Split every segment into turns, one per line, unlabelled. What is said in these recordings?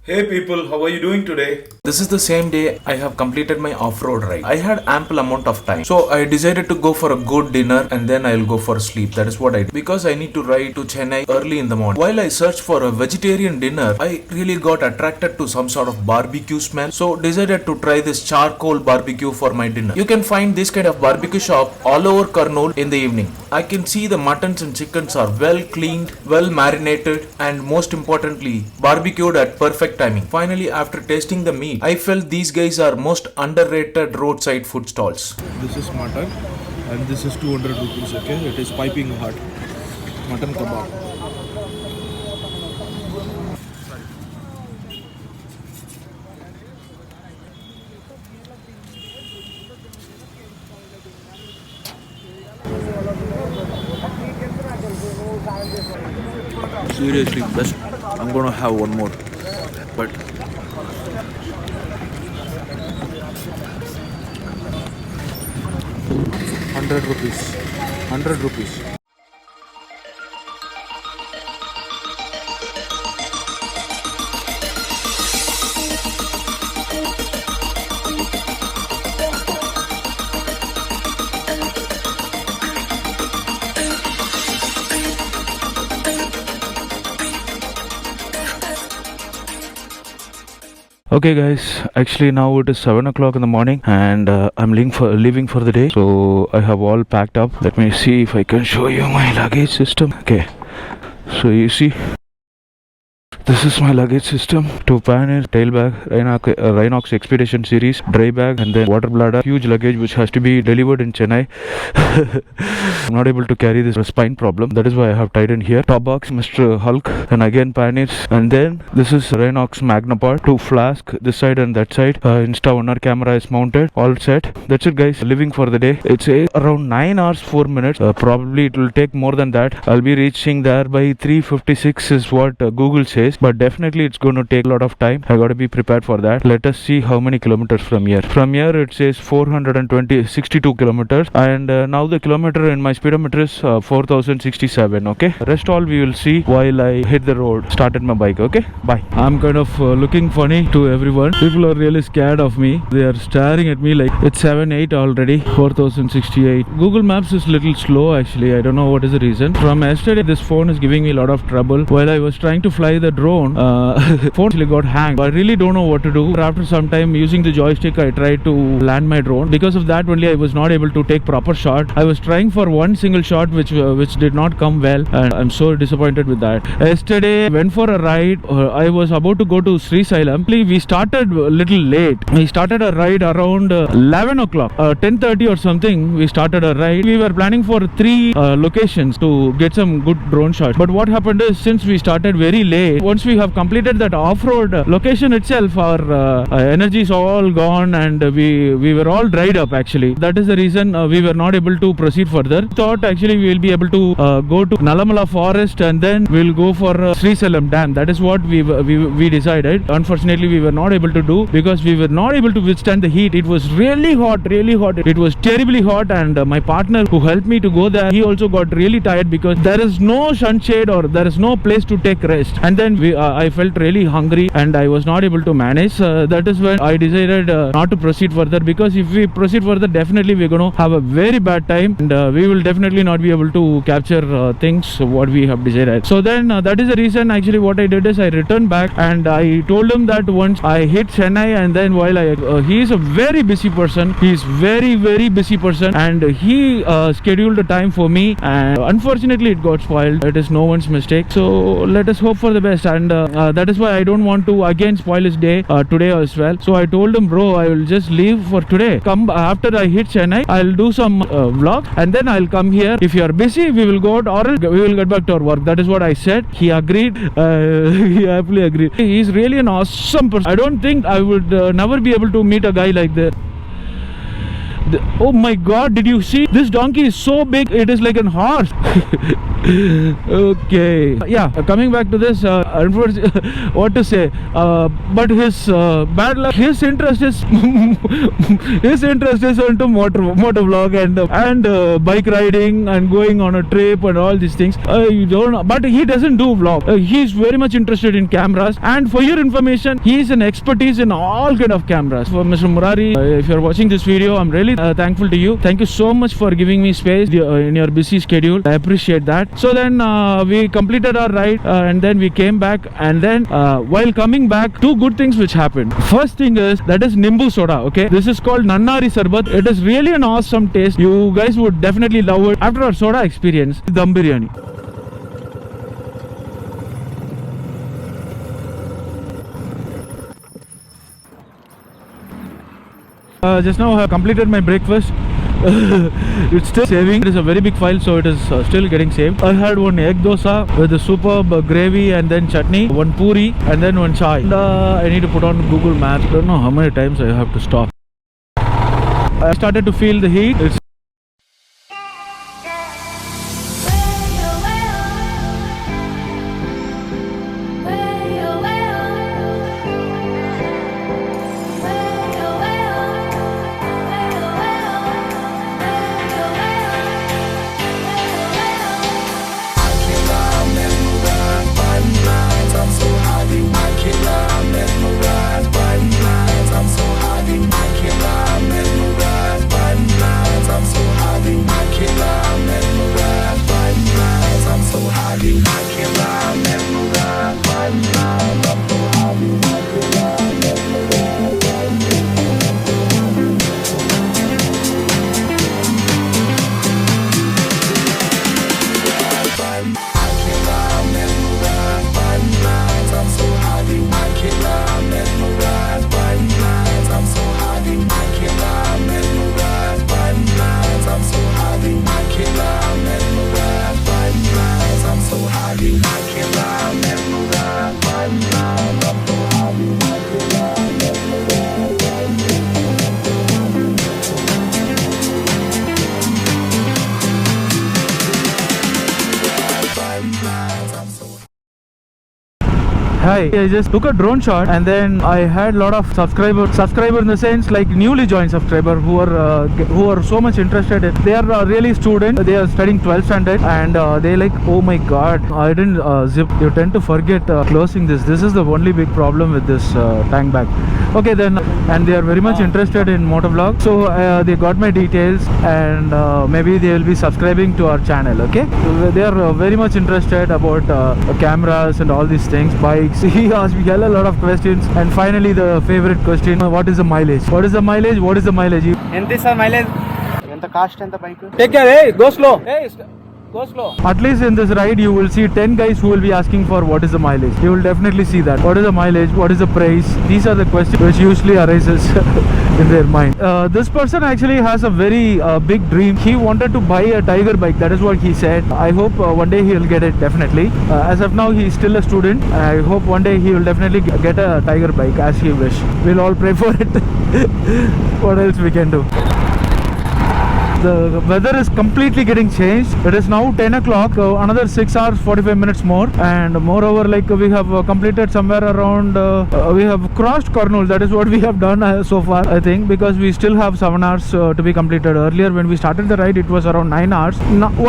Hey people, how are you doing today? This is the same day I have completed my off-road ride. I had ample amount of time. So I decided to go for a good dinner and then I'll go for sleep. That is what I did. Because I need to ride to Chennai early in the morning. While I searched for a vegetarian dinner, I really got attracted to some sort of barbecue smell. So decided to try this charcoal barbecue for my dinner. You can find this kind of barbecue shop all over Kurnool in the evening. I can see the muttons and chickens are well cleaned, well marinated and most importantly, barbecued at perfect timing. Finally, after tasting the meat, I felt these guys are most underrated roadside food stalls.
This is mutton and this is 200 rupees, okay? It is piping hot. Mutton kebab. Seriously, best. I'm gonna have one more. But 100 rupees. 100 rupees.
Okay guys, actually now it is 7 o'clock in the morning and I'm leaving for the day. So I have all packed up. Let me see if I can show you my luggage system. Okay, so you see, this is my luggage system. 2 panniers, tail bag, Rhinox Expedition series, dry bag and then water bladder. Huge luggage which has to be delivered in Chennai. I'm not able to carry this spine problem. That is why I have tied in here. Top box, Mr. Hulk, and again panniers. And then this is Rhinox Magnapart. 2 flask, this side and that side. Insta1R camera is mounted. All set. That's it guys. Leaving for the day. It's around 9 hours 4 minutes. Probably it will take more than that. I'll be reaching there by 3:56 is what Google says. But definitely it's going to take a lot of time. I got to be prepared for that. Let us see how many kilometers from here. From here it says 62 kilometers, and now the kilometer in my speedometer is 4067. Okay, rest all we will see while I hit the road. Started my bike. Okay, bye. I'm kind of looking funny to everyone. People are really scared of me. They are staring at me like it's 7-8 already. 4068. Google Maps is little slow actually. I don't know what is the reason. From yesterday this phone is giving me a lot of trouble. While I was trying to fly the drone, phone actually got hanged. I really don't know what to do. After some time using the joystick, I tried to land my drone. Because of that only I was not able to take proper shot. I was trying for one single shot which did not come well, and I'm so disappointed with that. Yesterday went for a ride. I was about to go to Sri Sailam. We started a little late. We started a ride around 11 o'clock, 10:30 or something. We started a ride. We were planning for 3 locations to get some good drone shots. But what happened is, since we started very late, once we have completed that off-road location itself, our energy is all gone and we were all dried up actually. That is the reason we were not able to proceed further. Thought actually we will be able to go to Nalamala forest and then we'll go for Sri Sailam dam. That is what we decided. Unfortunately we were not able to do because we were not able to withstand the heat. It was really hot. It was terribly hot, and my partner who helped me to go there, he also got really tired because there is no sunshade or there is no place to take rest. And then I felt really hungry and I was not able to manage. That is when I decided not to proceed further, because if we proceed further, definitely we're going to have a very bad time and we will definitely not be able to capture things what we have decided. So then that is the reason actually what I did is I returned back and I told him that once I hit Chennai, and then while he is a very busy person. He is very busy person, and he scheduled a time for me, and unfortunately it got spoiled. It is no one's mistake. So let us hope for the best, and that is why I don't want to again spoil his day today as well. So I told him, bro, I will just leave for today. Come after I hit Chennai, I'll do some vlog and then I'll come here. If you are busy, we will go out, or we will get back to our work. That is what I said. He agreed. He happily agreed. He is really an awesome person. I don't think I would never be able to meet a guy like that. Oh my god, did you see? This donkey is so big, it is like an horse. Okay. Yeah. Coming back to this, what to say? But his bad luck. His interest is his interest is into motor vlog and bike riding and going on a trip and all these things. You don't know, but he doesn't do vlog. He's very much interested in cameras. And for your information, he is an expertise in all kind of cameras. For Mr. Murari, if you're watching this video, I'm really thankful to you. Thank you so much for giving me space in your busy schedule. I appreciate that. So then we completed our ride and then we came back, and then while coming back, two good things which happened. First thing is that is Nimbu soda. Okay, this is called Nannari Sarbat. It is really an awesome taste. You guys would definitely love it. After our soda experience, dum biryani. Just now I have completed my breakfast. It's still saving. It is a very big file, so it is still getting saved. I had one egg dosa with a superb gravy and then chutney, one puri and then one chai. And, I need to put on Google Maps. I don't know how many times I have to stop. I started to feel the heat. It's Hi, I just took a drone shot and then I had a lot of subscriber in the sense like newly joined subscriber who are so much interested in. They are really students. They are studying 12th standard and they like, oh my god, I didn't zip. You tend to forget closing this. This is the only big problem with this tank bag. Okay then, and they are very much interested in motovlog. So they got my details and maybe they will be subscribing to our channel. Okay, they are very much interested about cameras and all these things, bikes. He asked me a lot of questions, and finally the favorite question: what is the mileage? What is the mileage? What is the mileage?
ఎంత sir mileage ఎంత cost ఎంత bike take care A go slow A go slow.
At least in this ride you will see 10 guys who will be asking for what is the mileage. You will definitely see that. What is the mileage? What is the price? These are the questions which usually arises in their mind. This person actually has a very big dream. He wanted to buy a Tiger bike. That is what he said. I hope one day he will get it, definitely. As of now he is still a student. I hope one day he will definitely get a Tiger bike as he wish. We'll all pray for it. What else we can do? The weather is completely getting changed. It is now 10 o'clock, another 6 hours 45 minutes more, and moreover, like we have completed somewhere around we have crossed Kurnool. That is what we have done so far, I think, because we still have 7 hours to be completed. Earlier when we started the ride it was around 9 hours.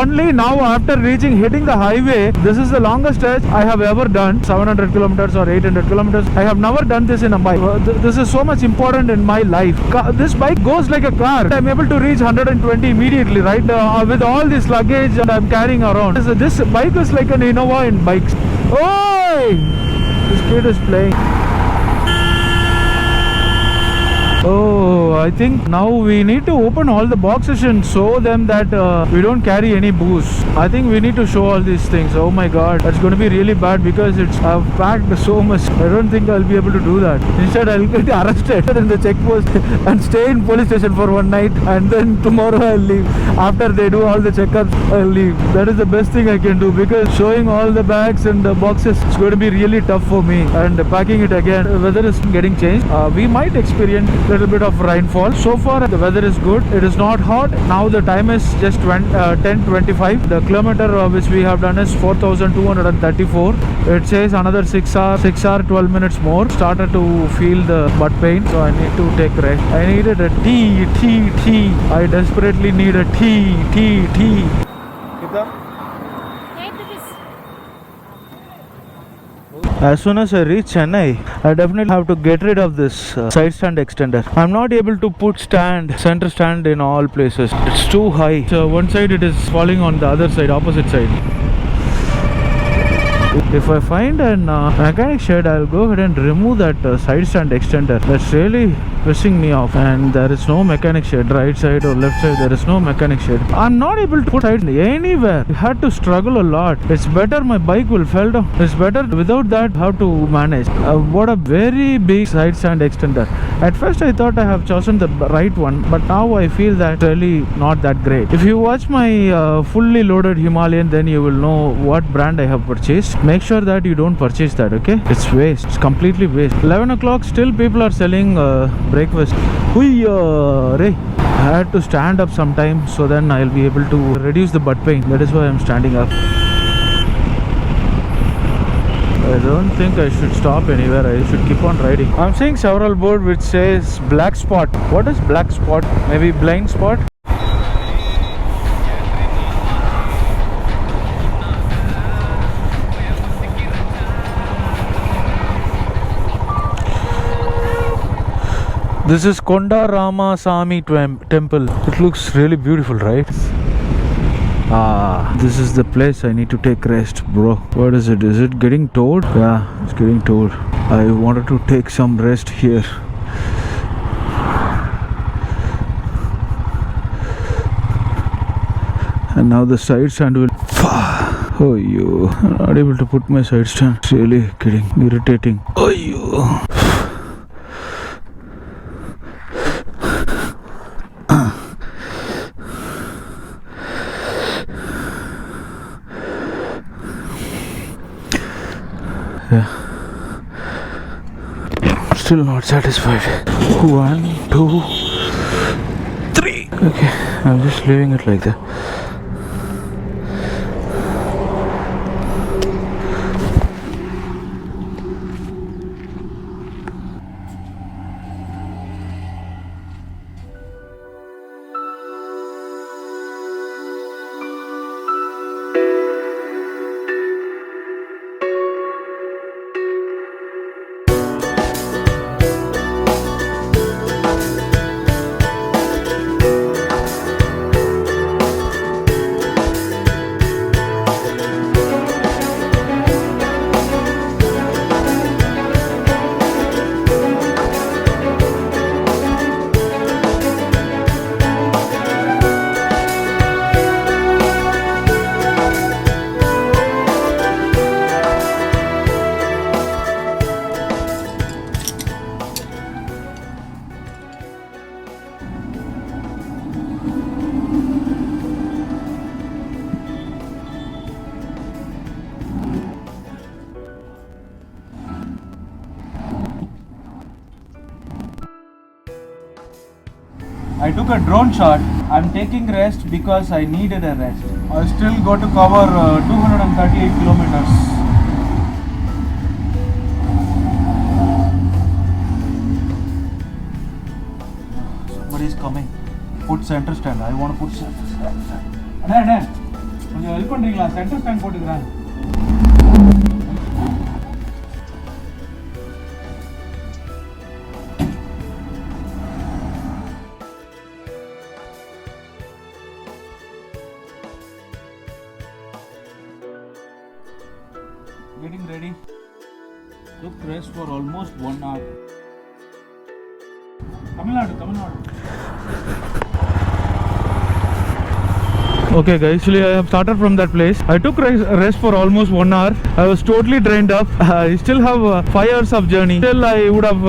Only now after hitting the highway, this is the longest stretch I have ever done, 700 kilometers or 800 kilometers. I have never done this in a bike. This is so much important in my life. This bike goes like a car. I'm able to reach 120 immediately, right? With all this luggage I'm carrying around. This bike is like an Innova in bikes. Oh, this kid is playing. Oh, I think now we need to open all the boxes and show them that we don't carry any booze. I think we need to show all these things. Oh my god, that's going to be really bad because I've packed so much. I don't think I'll be able to do that. Instead I'll get arrested in the checkpost and stay in police station for one night, and then tomorrow I'll leave. After they do all the checkups, I'll leave. That is the best thing I can do, because showing all the bags and the boxes is going to be really tough for me, and packing it again. The weather is getting changed. We might experience little bit of rainfall. So far the weather is good. It is not hot. Now the time is just 10:25. The kilometer which we have done is 4,234. It says another 6 hour 12 minutes more. Started to feel the butt pain, so I need to take rest. I needed a tea. I desperately need a tea. As soon as I reach Chennai, I definitely have to get rid of this side stand extender. I'm not able to put center stand in all places. It's too high. So one side it is falling on the other side, opposite side. If I find a mechanic shed, I'll go ahead and remove that side stand extender. That's really pissing me off. And there is no mechanic shed, right side or left side. There is no mechanic shed. I'm not able to put side anywhere. I had to struggle a lot. It's better my bike will fall down. It's better without that how to manage. What a very big side stand extender. At first I thought I have chosen the right one, but now I feel that really not that great. If you watch my fully loaded Himalayan, then you will know what brand I have purchased. Make sure that you don't purchase that, okay? It's waste. It's completely waste. 11 o'clock, still people are selling breakfast. I had to stand up sometime, so then I'll be able to reduce the butt pain. That is why I'm standing up. I don't think I should stop anywhere. I should keep on riding. I'm seeing several boards which says black spot. What is black spot? Maybe blind spot? This is Konda Rama Sami temple. It looks really beautiful, right? This is the place I need to take rest, bro. What is it? Is it getting towed? Yeah, it's getting towed. I wanted to take some rest here. And now the side stand will... Oh, you. I'm not able to put my side stand. It's really getting irritating. Oh, you. Yeah. Still not satisfied. 1, 2, 3. Okay, I'm just leaving it like that. I took a drone shot. I'm taking rest because I needed a rest. I still got to cover 238 kilometers. Somebody's coming. Put center stand. I want to put center stand. Anna, கொஞ்சம் help பண்றீங்களா? Centre stand போட்டுக்கிறேன். Getting ready. Took rest for almost 1 hour. Tamil Nadu. Okay guys, actually I have started from that place. I took rest for almost 1 hour. I was totally drained up. I still have 5 hours of journey. Still I would have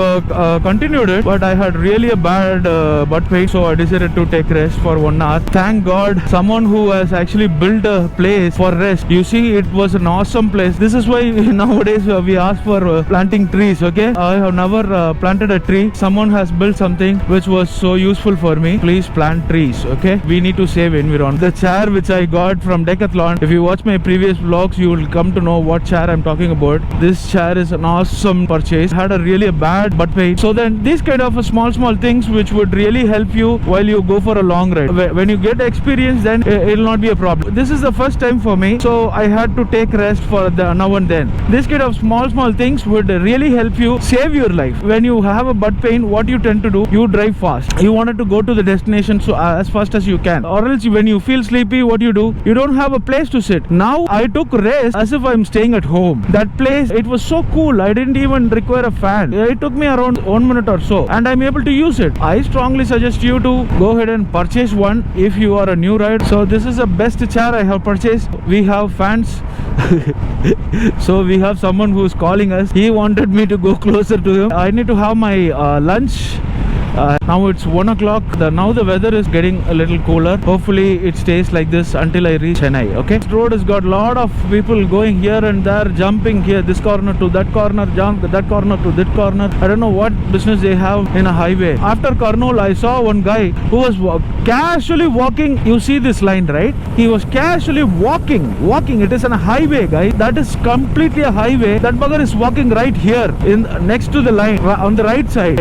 continued it, but I had really a bad butt pain, so I decided to take rest for 1 hour. Thank God someone who has actually built a place for rest. You see, it was an awesome place. This is why nowadays we ask for planting trees, okay? I have never planted a tree. Someone has built something which was so useful for me. Please plant trees, okay? We need to save environment. The chair chair which I got from Decathlon. If you watch my previous vlogs, you will come to know what chair I'm talking about. This chair is an awesome purchase. Had a really bad butt pain. So then these kind of small things which would really help you while you go for a long ride. When you get experience, then it'll not be a problem. This is the first time for me, so I had to take rest for the now and then. This kind of small things would really help you save your life. When you have a butt pain, what you tend to do, you drive fast. You wanted to go to the destination so as fast as you can, or else when you feel sleepy, what you do, you don't have a place to sit. Now I took rest as if I'm staying at home. That place, it was so cool, I didn't even require a fan. It took me around 1 minute or so, and I'm able to use it. I strongly suggest you to go ahead and purchase one if you are a new rider. So this is the best chair I have purchased. We have fans. So we have someone who's calling us. He wanted me to go closer to him. I need to have my lunch. Now it's 1 o'clock. Now the weather is getting a little cooler. Hopefully it stays like this until I reach Chennai. Okay, this road has got a lot of people going here and there, jumping here, this corner to that corner, jump that corner to that corner. I don't know what business they have in a highway. After Kurnool, I saw one guy who was casually walking. You see this line, right? He was casually walking. It is on a highway, guys. That is completely a highway. That bugger is walking right here in next to the line on the right side.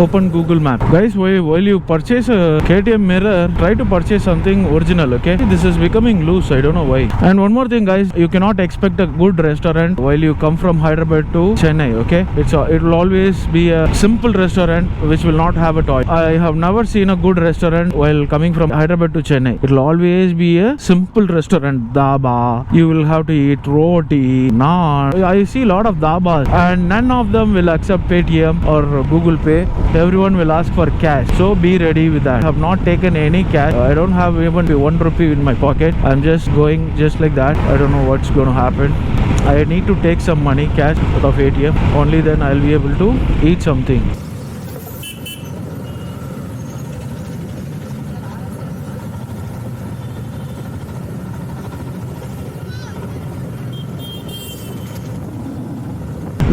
Open Google Map. Guys, while you purchase a KTM mirror, try to purchase something original, okay? This is becoming loose, I don't know why. And one more thing, guys, you cannot expect a good restaurant while you come from Hyderabad to Chennai, okay? It will always be a simple restaurant which will not have a toy. I have never seen a good restaurant while coming from Hyderabad to Chennai. It will always be a simple restaurant. Dhaba. You will have to eat roti, naan. I see a lot of dhabas and none of them will accept Paytm or Google Pay. Everyone will ask for cash, so be ready with that. I have not taken any cash. I don't have even 1 rupee in my pocket. I'm just going just like that. I don't know what's going to happen. I need to take some money cash out of ATM. Only then I'll be able to eat something.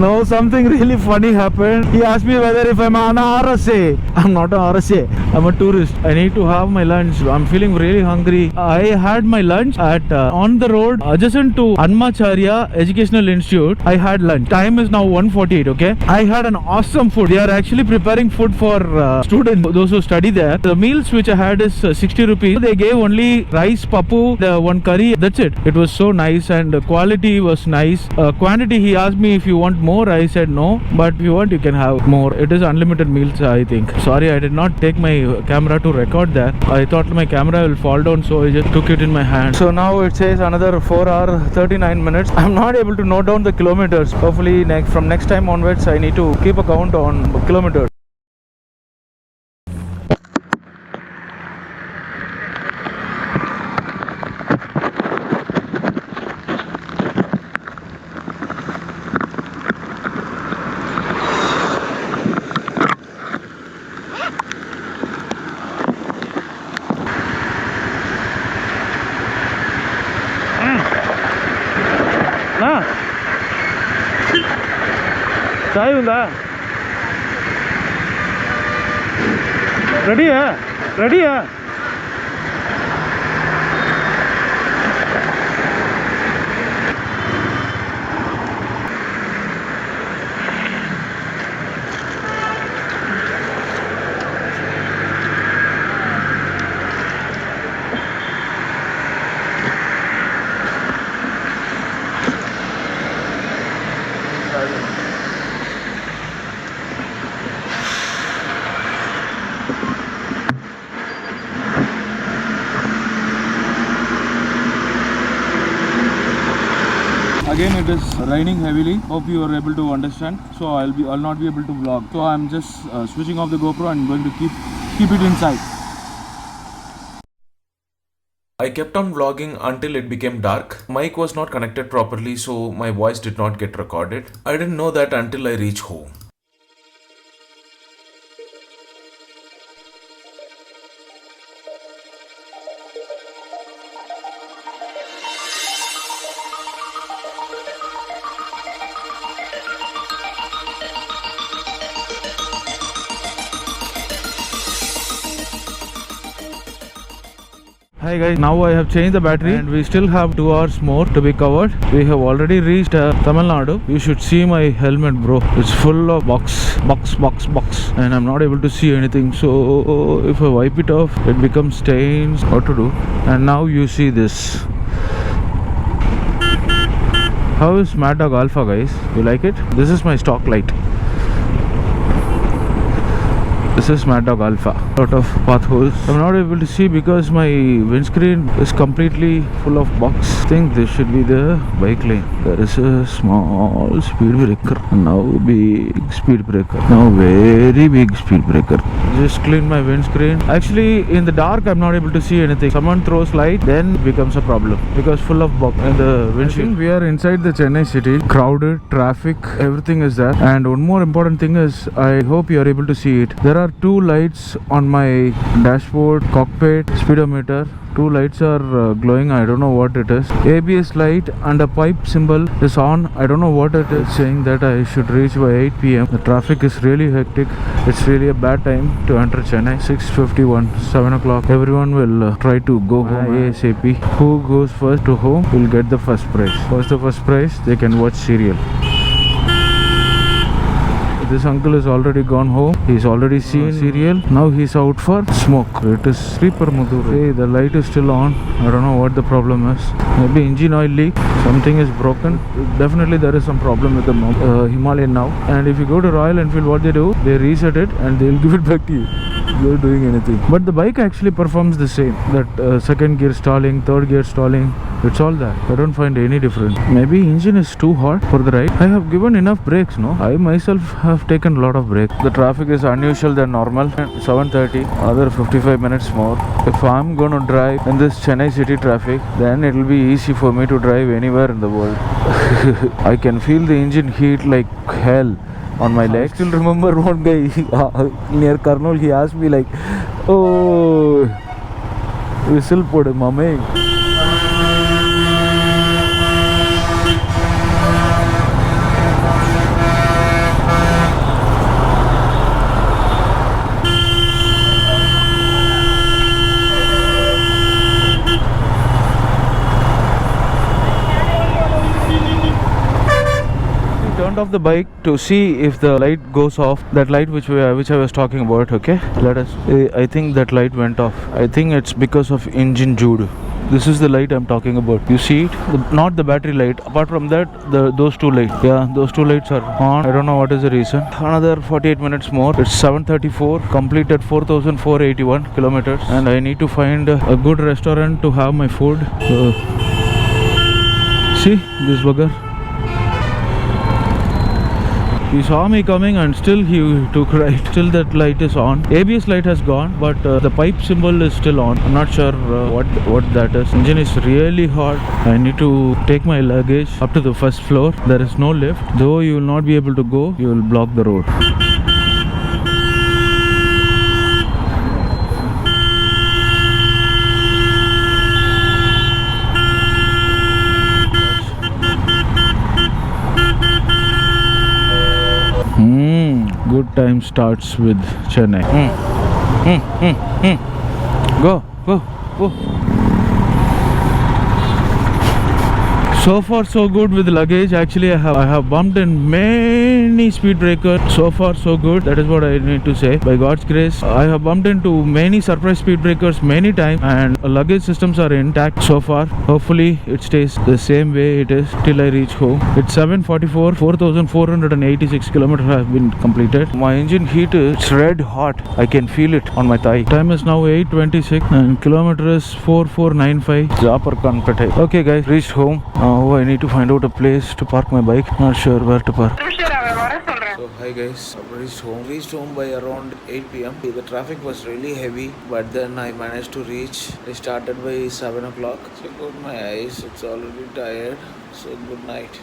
No, something really funny happened. He asked me whether if I'm an RSA. I'm not an RSA. I'm a tourist. I need to have my lunch. I'm feeling really hungry. I had my lunch at on the road adjacent to Anmacharya Educational Institute. I had lunch. Time is now 1:48. Okay. I had an awesome food. They are actually preparing food for students, those who study there. The meals which I had is 60 rupees. They gave only rice, papu, the one curry. That's it. It was so nice and the quality was nice. Quantity, he asked me if you want more. I said no, but if you want, you can have more. It is unlimited meals, I think. Sorry, I did not take my camera to record that. I thought my camera will fall down, so I just took it in my hand. So now it says another 4 hours 39 minutes. I'm not able to note down the kilometers. Hopefully from next time onwards, I need to keep a count on kilometers. चाय ఉందా రెడీయా Again, it is raining heavily. Hope you are able to understand. So I'll not be able to vlog. So I'm just switching off the GoPro and going to keep it inside.
I kept on vlogging until it became dark. Mic was not connected properly, so my voice did not get recorded. I didn't know that until I reached home.
Hi guys, now I have changed the battery and we still have 2 hours more to be covered. We have already reached Tamil Nadu. You should see my helmet, bro. It's full of box, and I'm not able to see anything. So if I wipe it off, it becomes stains. What to do? And now you see this. How is Mad Dog Alpha, guys? You like it? This is my stock light. This is Mad Dog Alpha. Lot of potholes. I'm not able to see because my windscreen is completely full of box. I think this should be the bike lane. There is a small speed breaker. Now big speed breaker. Now very big speed breaker. Just clean my windscreen. Actually, in the dark, I'm not able to see anything. Someone throws light, then it becomes a problem because full of box in the windshield. We are inside the Chennai city. Crowded, traffic, everything is there. And one more important thing is, I hope you are able to see it. There are 2 lights on my dashboard, cockpit, speedometer. 2 lights are glowing. I don't know what it is. ABS light and a pipe symbol is on. I don't know what it is, saying that I should reach by 8 p.m. The traffic is really hectic. It's really a bad time to enter Chennai. 6:51, 7 o'clock. Everyone will try to go home ASAP. Who goes first to home will get the first prize. What's the first prize? They can watch serial. This uncle is already gone home. He's already seen serial. Now he's out for smoke. It is Sleeper Mudur. Hey, the light is still on. I don't know what the problem is. Maybe engine oil leak. Something is broken. Definitely there is some problem with the Himalayan now. And if you go to Royal Enfield, what they do? They reset it and they'll give it back to you. You're doing anything. But the bike actually performs the same. That second gear stalling, third gear stalling. It's all that. I don't find any difference. Maybe engine is too hot for the ride. I have given enough brakes, no? I myself have taken a lot of brakes. The traffic is unusual than normal. 7:30, another 55 minutes more. If I'm gonna drive in this Chennai city traffic, then it will be easy for me to drive anywhere in the world. I can feel the engine heat like hell on my legs. I still remember one guy near Karnool, he asked me like, oh, whistle podu mame. Off the bike to see if the light goes off, that light which I was talking about. Okay, let us I think that light went off. I think it's because of engine judo. This is the light I'm talking about. You see it? Not the battery light. Apart from that, those 2 lights. Yeah, those 2 lights are on. I don't know what is the reason. Another 48 minutes more. It's 7:34. Completed 4,481 kilometers, and I need to find a good restaurant to have my food. See this bugger. He saw me coming and still he took right. Still that light is on. ABS light has gone, but the pipe symbol is still on. I'm not sure what that is. Engine is really hot. I need to take my luggage up to the first floor. There is no lift. Though you will not be able to go, you will block the road. Good time starts with Chennai. Go. So far so good with luggage. Actually, I have bumped in many speed breakers. So far so good. That is what I need to say. By God's grace, I have bumped into many surprise speed breakers many times, and luggage systems are intact so far. Hopefully it stays the same way it is till I reach home. It's 7:44. 4,486 kilometers have been completed. My engine heat is red hot. I can feel it on my thigh. Time is now 8:26 and kilometer is 4,495. Okay guys, reached home. Now I need to find out a place to park my bike. Not sure where to park.
So hi guys, I reached home by around 8 p.m. The traffic was really heavy, but then I managed to reach. I started by 7 o'clock. Check out my eyes, it's already tired. So good night.